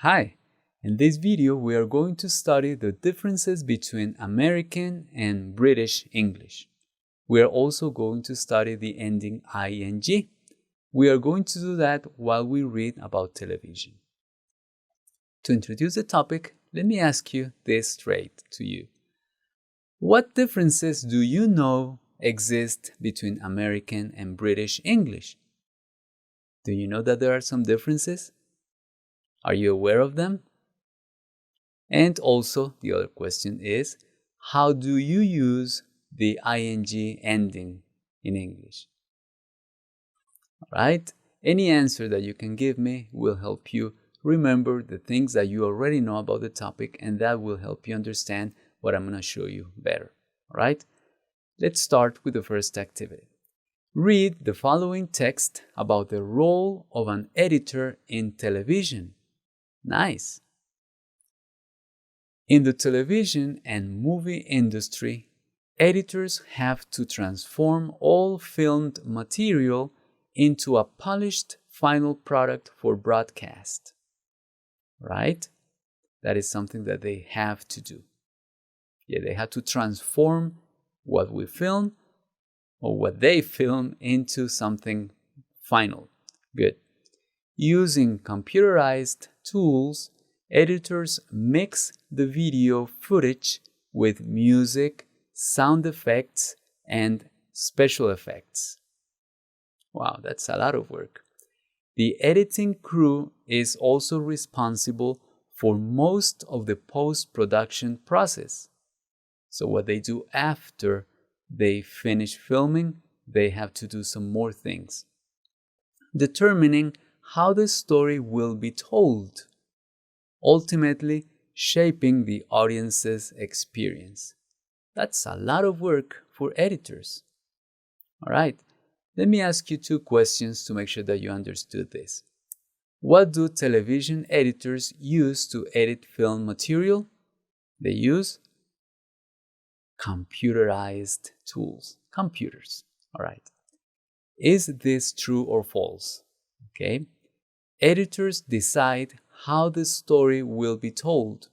Hi! In this video we are going to study the differences between American and British English. We are also going to study the ending ing. We are going to do that while we read about television. To introduce the topic, let me ask you this straight to you. What differences do you know exist between American and British English? Do you know that there are some differences? Are you aware of them? And also, the other question is, how do you use the ing ending in English? All right? Any answer that you can give me will help you remember the things that you already know about the topic, and that will help you understand what I'm going to show you better. All right? Let's start with the first activity. Read the following text about the role of an editor in television. Nice. In the television and movie industry, editors have to transform all filmed material into a polished final product for broadcast. Right? That is something that they have to do. Yeah, they have to transform what we film or what they film into something final. Good. Using computerized tools, editors mix the video footage with music, sound effects, and special effects. Wow, that's a lot of work. The editing crew is also responsible for most of the post-production process. So what they do after they finish filming, they have to do some more things. Determining how the story will be told, ultimately shaping the audience's experience. That's a lot of work for editors. All right, let me ask you two questions to make sure that you understood this. What do television editors use to edit film material? They use computerized tools, computers. All right. Is this true or false? Okay. Editors decide how the story will be told.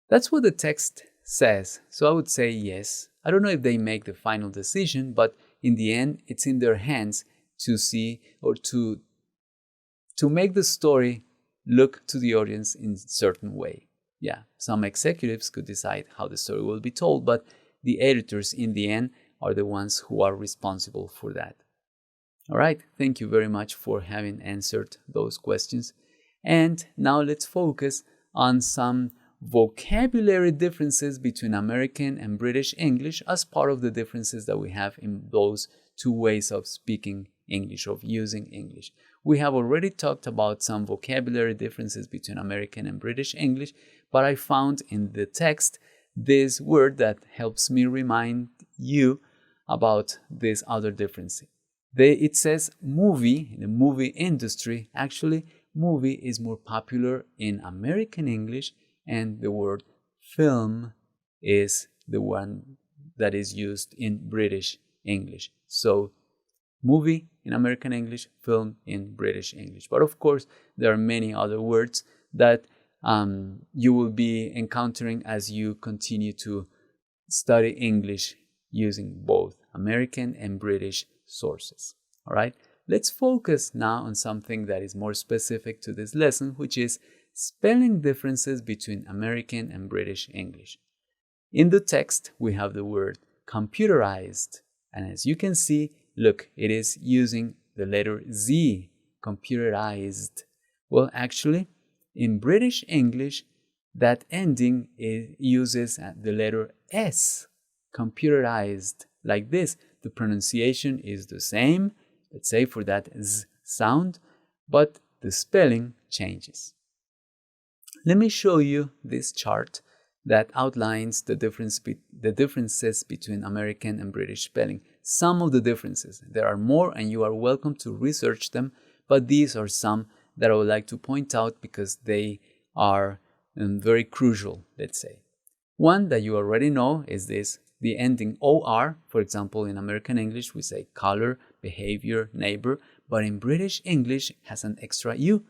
That's what the text says, so I would say yes. I don't know if they make the final decision, but in the end, it's in their hands to see or to make the story look to the audience in a certain way. Yeah, some executives could decide how the story will be told, but the editors in the end are the ones who are responsible for that. All right, thank you very much for having answered those questions. And now let's focus on some vocabulary differences between American and British English as part of the differences that we have in those two ways of speaking English, of using English. We have already talked about some vocabulary differences between American and British English, but I found in the text this word that helps me remind you about this other difference. It says movie, in the movie industry. Actually, movie is more popular in American English, and the word film is the one that is used in British English. So, movie in American English, film in British English. But of course, there are many other words that you will be encountering as you continue to study English using both American and British sources. All right, let's focus now on something that is more specific to this lesson, which is spelling differences between American and British English. In the text, we have the word computerized, and as you can see, look, it is using the letter Z, computerized. Well, actually, in British English, that ending uses the letter S, computerized, like this. The pronunciation is the same, let's say for that Z sound, but the spelling changes. Let me show you this chart that outlines the differences between American and British spelling. Some of the differences. There are more, and you are welcome to research them, but these are some that I would like to point out because they are very crucial, let's say. One that you already know is this. The ending OR, for example, in American English, we say color, behavior, neighbor, but in British English has an extra U.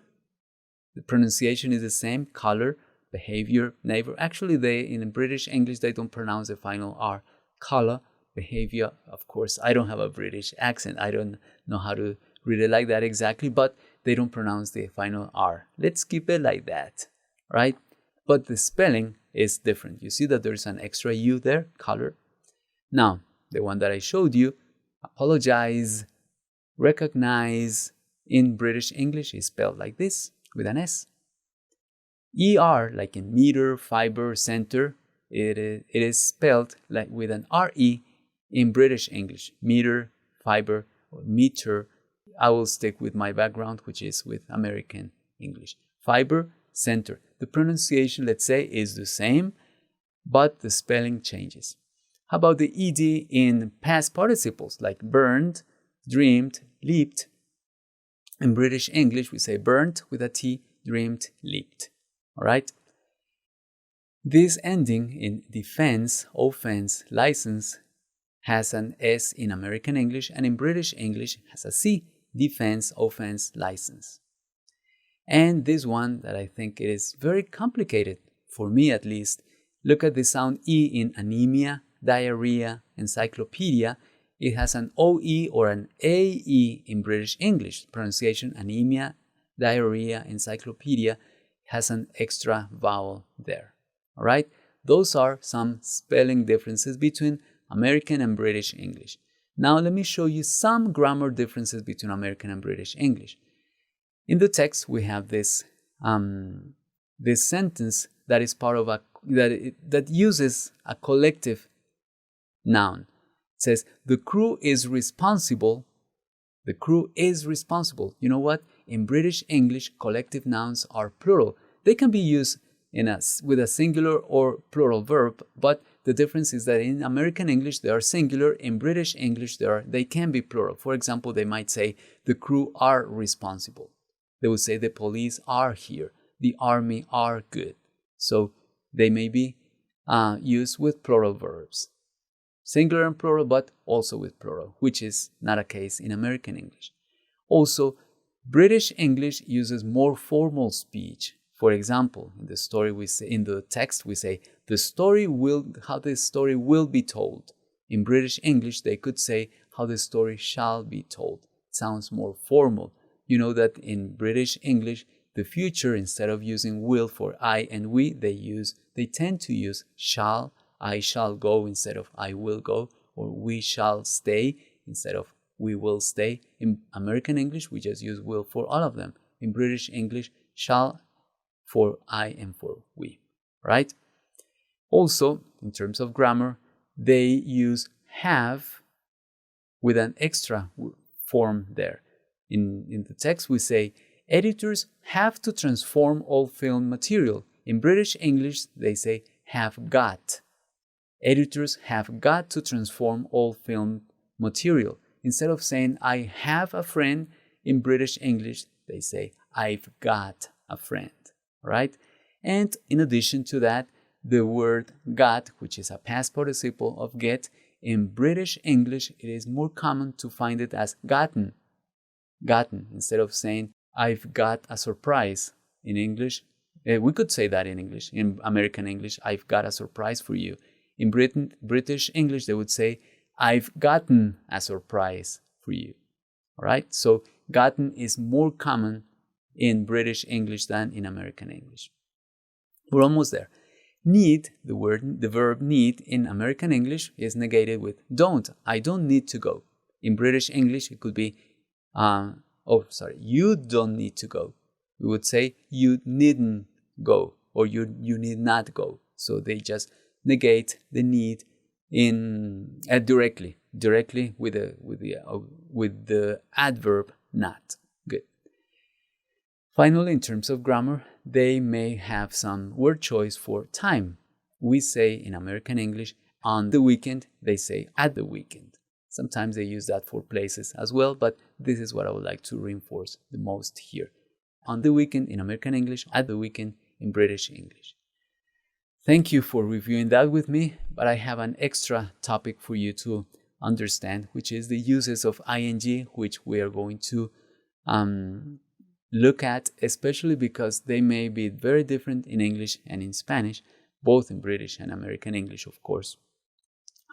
The pronunciation is the same: color, behavior, neighbor. Actually, in British English, they don't pronounce the final R. Color, behavior. Of course, I don't have a British accent. I don't know how to read it like that exactly, but they don't pronounce the final R. Let's keep it like that, right? But the spelling is different. You see that there's an extra U there, color. Now, the one that I showed you, apologize, recognize, in British English is spelled like this, with an S. ER, like in meter, fiber, center, it is spelled like with an RE in British English. Meter, fiber, or meter. I will stick with my background, which is with American English. Fiber, center. The pronunciation, let's say, is the same, but the spelling changes. How about the ED in past participles, like burned, dreamed, leaped? In British English, we say burnt with a T, dreamed, leaped. All right? This ending in defense, offense, license has an S in American English, and in British English has a C, defense, offense, license. And this one that I think it is very complicated, for me at least. Look at the sound E in anemia, diarrhea, encyclopedia. It has an OE or an AE in British English. Pronunciation: anemia, diarrhea, encyclopedia has an extra vowel there. All right? Those are some spelling differences between American and British English. Now let me show you some grammar differences between American and British English. In the text, we have this sentence that is part of that uses a collective noun. It says, the crew is responsible. The crew is responsible. You know what? In British English, collective nouns are plural. They can be used with a singular or plural verb, but the difference is that in American English, they are singular. In British English, they can be plural. For example, they might say, the crew are responsible. They would say, the police are here. The army are good. So they may be used with plural verbs. Singular and plural, but also with plural, which is not a case in American English. Also, British English uses more formal speech. For example, in the text we say, how the story will be told. In British English, they could say how the story shall be told. It sounds more formal. You know that in British English, the future, instead of using will for I and we, they tend to use shall. I shall go instead of I will go, or we shall stay instead of we will stay. In American English, we just use will for all of them. In British English, shall for I and for we, right? Also, in terms of grammar, they use have with an extra form there. In the text, we say, editors have to transform all film material. In British English, they say have got. Editors have got to transform all film material. Instead of saying, I have a friend, in British English, they say, I've got a friend, right? And in addition to that, the word got, which is a past participle of get, in British English, it is more common to find it as gotten. Gotten, instead of saying, I've got a surprise. In English, we could say that in English. In American English, I've got a surprise for you. In British English, they would say, I've gotten a surprise for you. All right? So gotten is more common in British English than in American English. We're almost there. Need, the verb need in American English is negated with don't. I don't need to go. In British English, it could be, you don't need to go. We would say, you needn't go, or you need not go. So they just negate the need directly with the adverb not. Good. Finally, in terms of grammar, they may have some word choice for time. We say in American English on the weekend, they say at the weekend. Sometimes they use that for places as well, but this is what I would like to reinforce the most here. On the weekend in American English, at the weekend in British English. Thank you for reviewing that with me, but I have an extra topic for you to understand, which is the uses of ing, which we are going to look at, especially because they may be very different in English and in Spanish, both in British and American English, of course.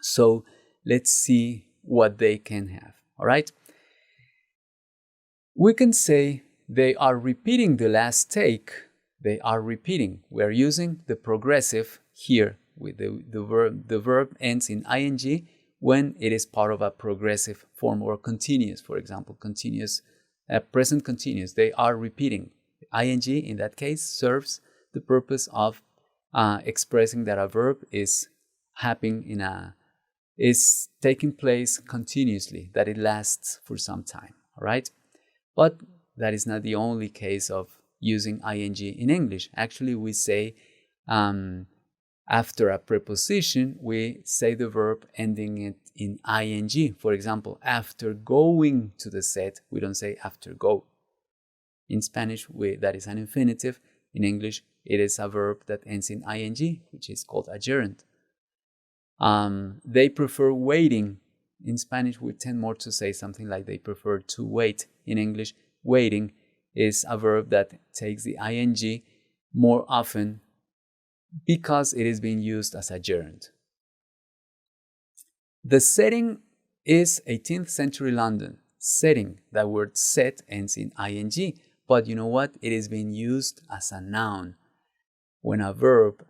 So let's see what they can have, all right? We can say they are repeating the last take. They are repeating. We're using the progressive here with the verb ends in ing when it is part of a progressive form or continuous, for example, continuous, present continuous. They are repeating. Ing in that case serves the purpose of expressing that a verb is taking place continuously, that it lasts for some time, all right? But that is not the only case of using ing in English. Actually, we say after a preposition, we say the verb ending it in ing. For example, after going to the set, we don't say after go. In Spanish, that is an infinitive. In English, it is a verb that ends in ing, which is called a gerund. They prefer waiting. In Spanish, we tend more to say something like they prefer to wait. In English, waiting is a verb that takes the ing more often because it is being used as a gerund. The setting is 18th century London. Setting, that word set ends in ing, but you know what? It is being used as a noun. When a verb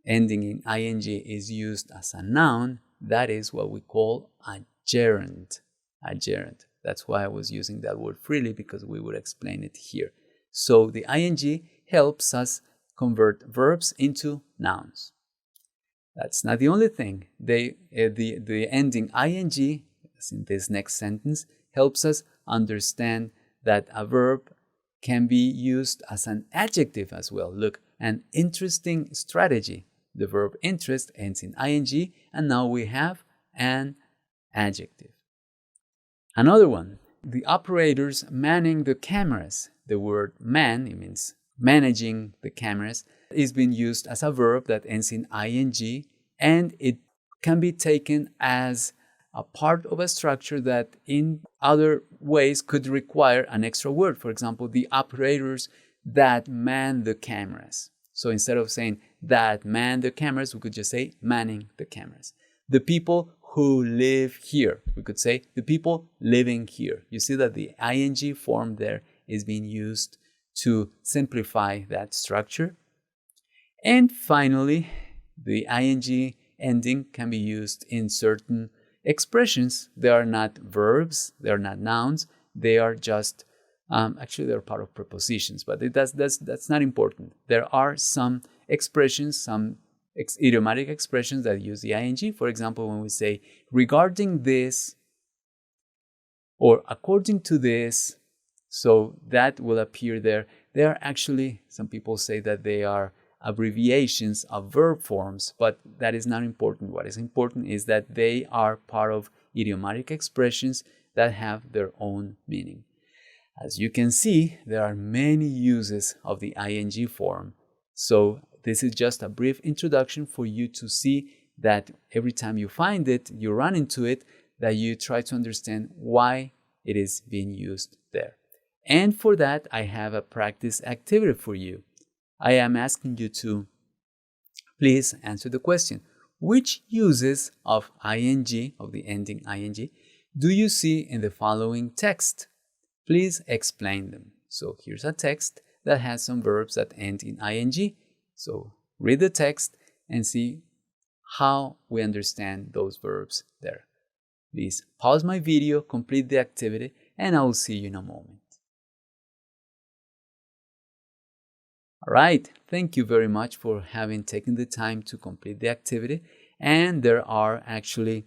ending in ing is used as a noun, that is what we call a gerund. A gerund. That's why I was using that word freely, because we would explain it here. So the ing helps us convert verbs into nouns. That's not the only thing. The ending ing, as in this next sentence, helps us understand that a verb can be used as an adjective as well. Look, an interesting strategy. The verb interest ends in ing, and now we have an adjective. Another one, the operators manning the cameras. The word man, it means managing the cameras, is being used as a verb that ends in ing, and it can be taken as a part of a structure that in other ways could require an extra word. For example, the operators that man the cameras. So instead of saying that man the cameras, we could just say manning the cameras. The people who live here. We could say the people living here. You see that the ing form there is being used to simplify that structure. And finally, the ing ending can be used in certain expressions. They are not verbs, they are not nouns, they are just, actually they're part of prepositions, but that's not important. There are some expressions, some idiomatic expressions that use the ing. For example, when we say regarding this or according to this, so that will appear there. They are actually, some people say that they are abbreviations of verb forms, but that is not important. What is important is that they are part of idiomatic expressions that have their own meaning. As you can see, there are many uses of the ing form. So this is just a brief introduction for you to see that every time you find it, you run into it, that you try to understand why it is being used there. And for that, I have a practice activity for you. I am asking you to please answer the question. Which uses of ing, of the ending ing, do you see in the following text? Please explain them. So here's a text that has some verbs that end in ing. So read the text and see how we understand those verbs there. Please pause my video, complete the activity, and I will see you in a moment. All right, thank you very much for having taken the time to complete the activity. And there are actually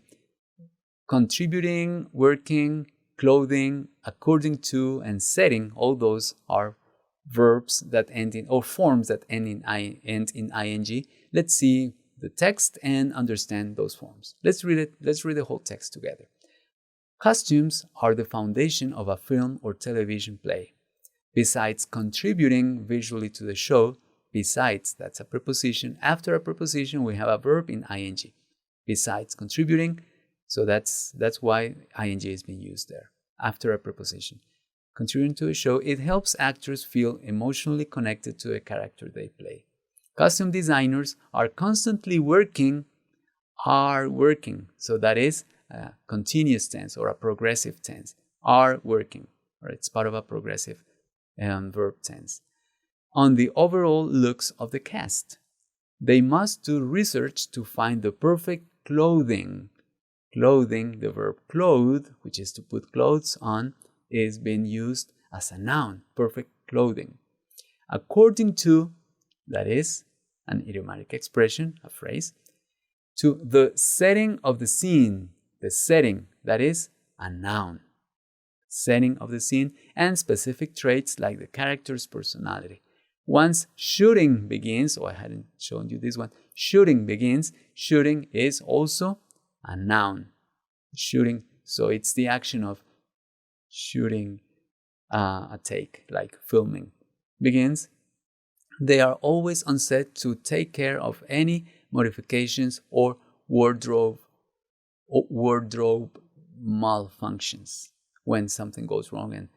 contributing, working, clothing, according to, and setting. All those are verbs that end in, or forms that end in ing. Let's see the text and understand those forms. Let's read it. Let's read the whole text together. Costumes are the foundation of a film or television play. Besides contributing visually to the show, besides, that's a preposition. After a preposition, we have a verb in ing. Besides contributing, so that's why ing is being used there, after a preposition. contributing to a show, it helps actors feel emotionally connected to a character they play. Costume designers are constantly working. So that is a continuous tense or a progressive tense. Are working, or it's part of a progressive verb tense. On the overall looks of the cast. They must do research to find the perfect clothing. Clothing, the verb clothe, which is to put clothes on, is being used as a noun, perfect clothing. According to, that is an idiomatic expression, a phrase, to the setting of the scene, the setting, that is a noun. Setting of the scene and specific traits like the character's personality. Once shooting begins, I hadn't shown you this one, shooting begins, shooting is also a noun. Shooting, so it's the action of shooting a take, like filming, begins. They are always on set to take care of any modifications or wardrobe malfunctions when something goes wrong and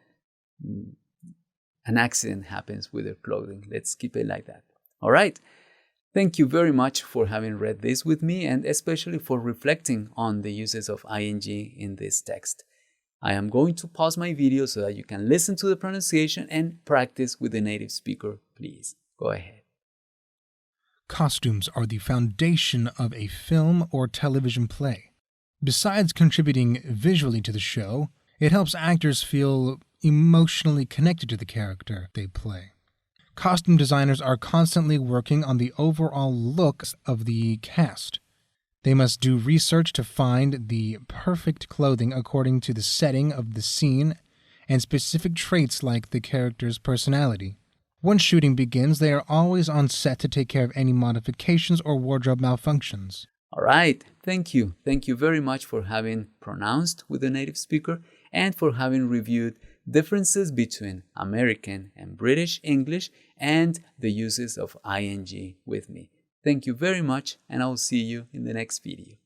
an accident happens with their clothing. Let's keep it like that. All right. Thank you very much for having read this with me and especially for reflecting on the uses of ing in this text. I am going to pause my video so that you can listen to the pronunciation and practice with the native speaker. Please go ahead. Costumes are the foundation of a film or television play. Besides contributing visually to the show, it helps actors feel emotionally connected to the character they play. Costume designers are constantly working on the overall looks of the cast. They must do research to find the perfect clothing according to the setting of the scene and specific traits like the character's personality. Once shooting begins, they are always on set to take care of any modifications or wardrobe malfunctions. All right, thank you. Thank you very much for having pronounced with a native speaker and for having reviewed differences between American and British English and the uses of ing with me. Thank you very much, and I'll see you in the next video.